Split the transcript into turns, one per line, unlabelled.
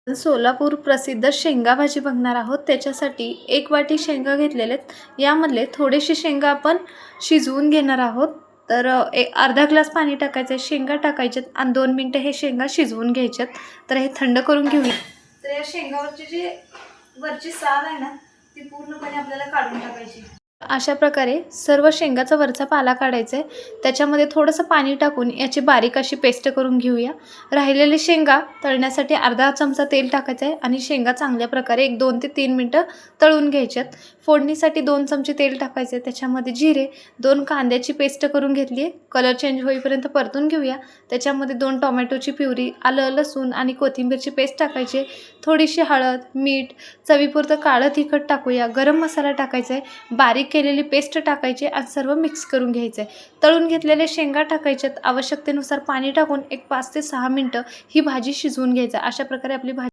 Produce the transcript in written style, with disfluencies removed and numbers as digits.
सोलापूर प्रसिद्ध शेंगा भाजी बघणार आहोत. त्याच्यासाठी 1 वाटी शेंगा घेतलेले आहेत. यामधले थोडेसे शेंगा आपण शिजवून घेणार आहोत. तर अर्धा ग्लास पाणी टाकायचं आहे, शेंगा टाकायच्यात आणि 2 मिनटं हे शेंगा शिजवून घ्यायच्यात. तर हे थंड करून घेऊया. तर या शेंगावरची जी वरची साल आहे ना, ती पूर्णपणे आपल्याला काढून टाकायची. अशा प्रकारे सर्व शेंगाचा वरचा पाला काढायचा आहे. त्याच्यामध्ये थोडंसं पाणी टाकून याची बारीक अशी पेस्ट करून घेऊया. राहिलेले शेंगा तळण्यासाठी अर्धा चमचा तेल टाकायचं आहे आणि शेंगा चांगल्या प्रकारे 2 ते 3 मिनटं तळून घ्यायच्यात. फोडणीसाठी 2 चमचे तेल टाकायचे, त्याच्यामध्ये जिरे, 2 कांद्याची पेस्ट करून घेतली आहे, कलर चेंज होईपर्यंत परतून घेऊया. त्याच्यामध्ये 2 टोमॅटोची प्युरी, आलं लसूण आणि कोथिंबीरची पेस्ट टाकायची, थोडीशी हळद, मीठ, चवीपुरतं काळं तिखट टाकूया, गरम मसाला टाकायचा आहे, बारीक केलेली पेस्ट टाकायची आणि सर्व मिक्स करून घ्यायचं आहे. तळून घेतलेले शेंगा टाकायच्यात. आवश्यकतेनुसार पाणी टाकून एक 5 ते 6 मिनटं ही भाजी शिजवून घ्यायचं. अशा प्रकारे आपली भाजी